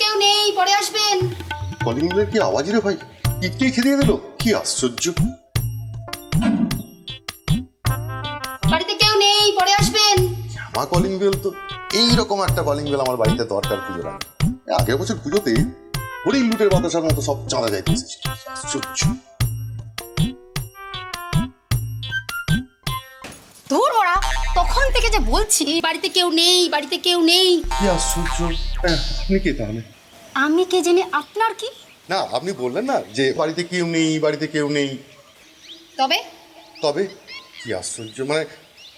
কেউ নেই, পরে আসবেন। কলিং বেলের কি আওয়াজ রে ভাই? ইটকে খেতে দিল, কি আশ্চর্য। বাড়িতে কেউ নেই, পরে আসবেন। আমার কলিং বেল তো এইরকম একটা কলিং বেল আমার বাড়িতে দরকার পুজোর আগে। আগের বছর পুজোতে হরিণ লুটের বাতাসার মতো সব চাঁদা যাইতেছে। আশ্চর্য। ধুর বড়া, তখন থেকে যে বলছি বাড়িতে কেউ নেই, বাড়িতে কেউ নেই। কি আশ্চর্য। আপনি কে তাহলে? আমি কে জানি, আপনার কি? না, আপনি বললেন না যে বাড়িতে কেউ নেই, বাড়িতে কেউ নেই। তবে তবে কি আশ্চর্য, মানে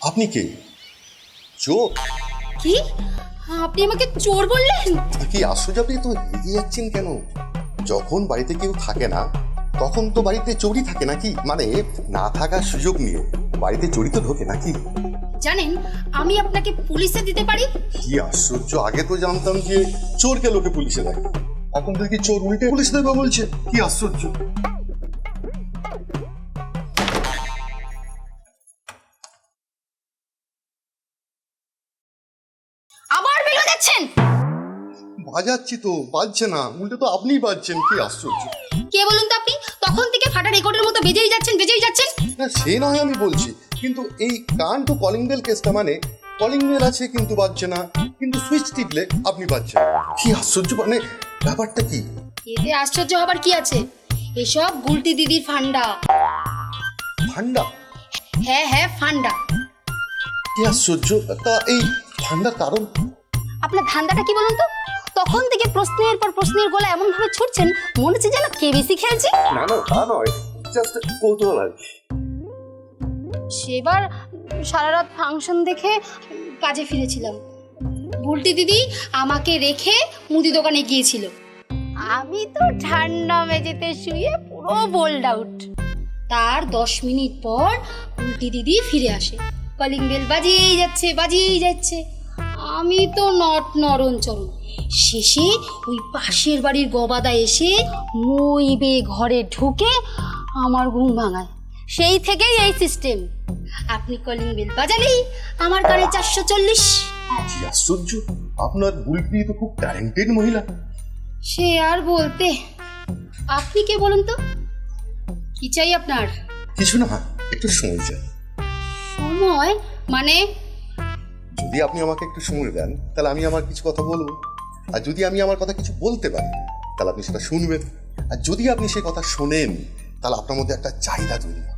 আপনি কে? চোর? কি আপনি আমাকে চোর বললেন? কি আশ্চর্য, আপনি তো রেগে যাচ্ছেন কেন? যখন বাড়িতে কেউ থাকে না তখন তো বাড়িতে চোরই থাকে নাকি? মানে না থাকার সুযোগ নিয়ে বাড়িতে চোরই তো ঢোকে নাকি? জানেন, আমি আপনাকে পুলিশে দিতে পারি। কি আশ্চর্য, আগে তো জানতাম যে চোরকে লোকে পুলিশে দেয়, এখন দেখি চোর উল্টে পুলিশে দেবে বলছে। কি আশ্চর্য। আবার বেল বাজাচ্ছেন? বাজাচ্ছি তো, বাজছে না, উল্টে তো আপনিই বাজছেন। কি আশ্চর্য। কে বলুন তো আপনি? তখন থেকে ফাটা রেকর্ডের মতো বেজেই যাচ্ছেন, বেজেই যাচ্ছেন। না সে নয় আমি বলছি, কিন্তু এই কান তো কলিং বেল কেসটা, মানে কলিং বেল আছে কিন্তু বাজছে না, কিন্তু সুইচ টিপলে আপনি বাজছেন। কি আশ্চর্য, মানে ব্যাপারটা কি? এতে আশ্চর্য হবার কি আছে? এসব গুলটি দিদির ফান্ডা। ঠান্ডা? হ্যাঁ হ্যাঁ, ফান্ডা। কি আশ্চর্য। তা এই ঠান্ডার কারণ? আপনার ধান্দাটা কি বলুন তো? তখন থেকে প্রশ্নের পর প্রশ্নের গোলা এমন ভাবে ছুটছেন, মনে হচ্ছে যেন কেবিসি খেলছি। না না, তা নয়, জাস্ট কৌতূহল আর কি। সেবার সারা রাত ফাংশন দেখে কাজে ফিরেছিলাম। বুলটি দিদি আমাকে রেখে মুদি দোকানে গিয়েছিল। আমি তো ঠান্ডা মেঝেতে শুয়ে পুরো বোল্ড আউট। তার 10 মিনিট পর বুলটি দিদি ফিরে আসে। কলিং বেল বাজিয়েই যাচ্ছে, বাজিয়েই যাচ্ছে। আমি তো নরঞ্চরণ। শেষে ওই পাশের বাড়ির গবাদা এসে মই বেয়ে ঘরে ঢুকে আমার ঘুম ভাঙায়। সেই থেকেই এই সিস্টেম। আপনি কলিং বেল বাজালেই আমার কানে 440। কি আশ্চর্য, আপনার বুলটি তো খুব ট্যালেন্টেড মহিলা। সে আর বলতে। আপনি কে বলুন তো? কি চাই আপনার? কিছু না, একটু সময় চাই। সময় মানে? যদি আপনি আমাকে একটু সময় দেন তাহলে আমি আমার কিছু কথা বলবো, আর যদি আমি আমার কথা কিছু বলতে পারি তাহলে আপনি সেটা শুনবেন, আর যদি আপনি সেই কথা শোনেন তাহলে আপনার মধ্যে একটা চাহিদা তৈরি হয়,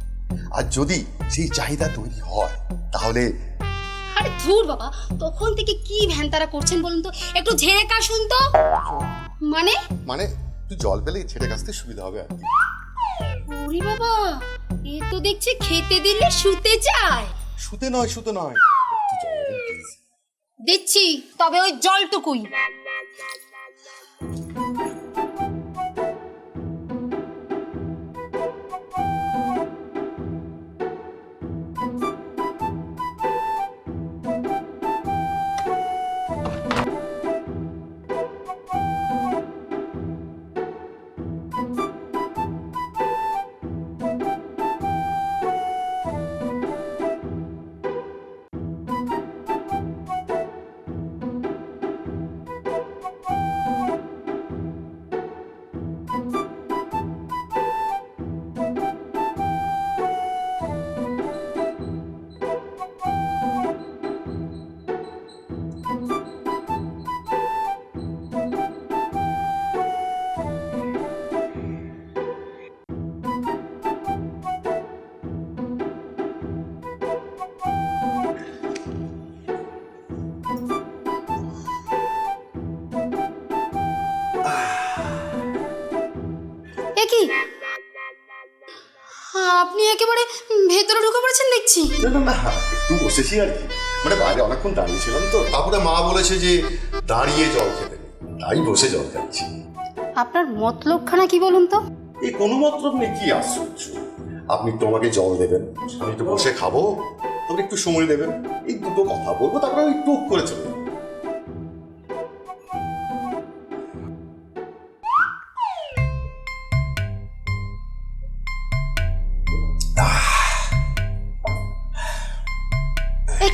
আর যদি সেই চাহিদা তৈরি হয় তাহলে। আরে ধুর বাবা, তখন থেকে কি ভ্যানতারা করছেন বলুন তো? একটু ঝেড়ে কাশুন তো। মানে মানে তুই জল পেলে ছেড়ে কাছতে সুবিধা হবে আর কি। ওরে বাবা, এ তো দেখছি খেতে দিলে শুতে চায়। শুতে নয়, শুতে নয়, একটু জল দেবেন প্লিজ। দিচ্ছি, তবে ওই জলটুকুই। কি আপনি একেবারে ভেতরে ঢুকে পড়েছেন দেখছি। না না না, একটু বসেছি আর কি, মানে বাইরে অনেকক্ষণ দাঁড়িয়েছিলাম তো, তারপরে মা বলেছে যে দাঁড়িয়ে জল খেতে, তাই বসে জল খাচ্ছি। আপনার মতলবখানা কি বলুন তো? এই কোনো মতলব নেই। কি আশ্চর্য, আপনি তো আমাকে জল দেবেন, আমি একটু বসে খাবো, তবে একটু সময় দেবেন, এই দুটো কথা বলবো, তারপরে ওই টুক করে চলে যাবো।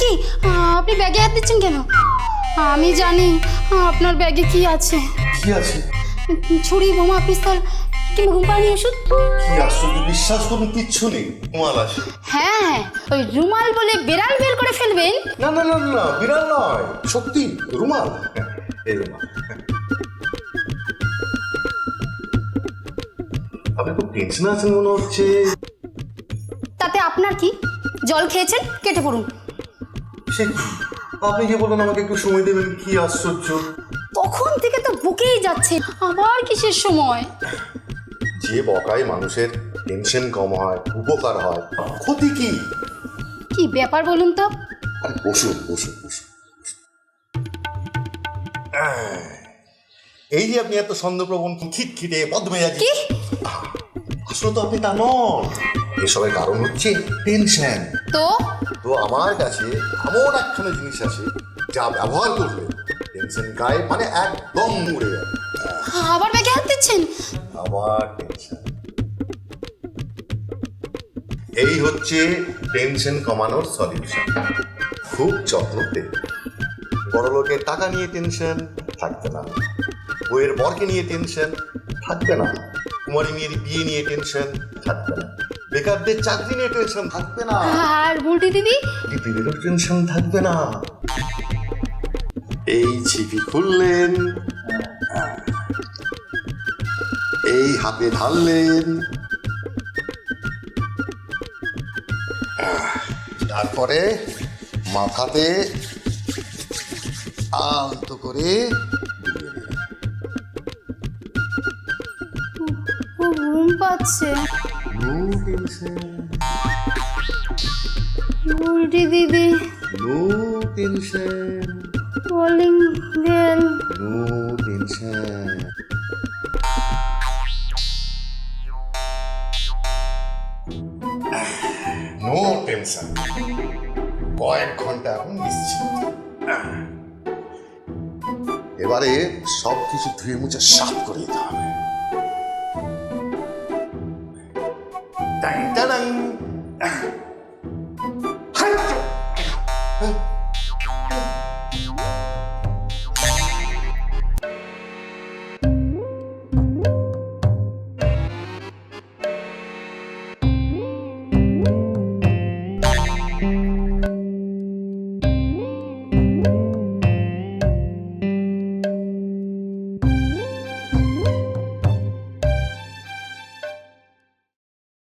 কি আপনি ব্যাগে হাত দিচ্ছেন কেন? আমি জানি আপনার ব্যাগে কি আছে। কি কি আছে? ছুরি, বোমা, পিস্তল কিংবা ঘুম পাড়ানি ওষুধ। কি আশ্চর্য, বিশ্বাস করুন কিচ্ছু নেই। রুমাল আছে। হ্যাঁ, ওই রুমাল বলে বেড়াল বের করে ফেলবেন। না না না না, বিড়াল নয়, সত্যি রুমাল। এই রুমাল। আপনি খুব টেনশন আছেন মনে হচ্ছে। তাতে আপনার কি? জল খেয়েছেন, কেটে পড়ুন। সে কি? আপনি যে বললেন আমাকে একটু সময় দেবেন, কি আশ্চর্য। তখন থেকে তো বুকেই যাচ্ছে, আবার কিসের সময়? যে বকায় মানুষের টেনশন কম হয়, উপকার হয়, ক্ষতি কি? কি ব্যাপার বলুন তো? আরে বসুন বসুন বসুন। এই যে আপনি এত সন্দেহপ্রবণ, খিটখিটে, বদমেজাজি। কি? আসলে তো আপনি তা নন। এসবের কারণ হচ্ছে টেনশন। তো তো আমার কাছে এমন একখানা জিনিস আছে যা ব্যবহার করলে টেনশন গায়ে মানে একদম উড়ে যাবে। আবার ব্যাগে হাত দিচ্ছেন? আবার টেনশন। এই হচ্ছে টেনশন কমানোর সলিউশন। খুব যত্নতে। বড় লোকের টাকা নিয়ে টেনশন থাকবে না, বইয়ের বরকে নিয়ে টেনশন থাকবে না, কুমারী মেয়ের বিয়ে নিয়ে টেনশন থাকবে না, বেকারদের চাকরি নিয়ে টেনশন থাকবে না, আর বুলটি দিদি? দিদিদেরও টেনশন থাকবে না। এই ছিপি খুললেন, এই হাতে ঢাললেন, তারপরে মাথাতে আলতো করে দিয়ে দিলেন। খুব ঘুম পাচ্ছে। নো টেনশন, বুলটি দিদি, no tension, calling bell. No tension. No tension. কয়েক ঘন্টা এখন নিশ্চিন্ত। এবারে সব কিছু ধুয়ে মুছে সাফ করে দিতে হবে।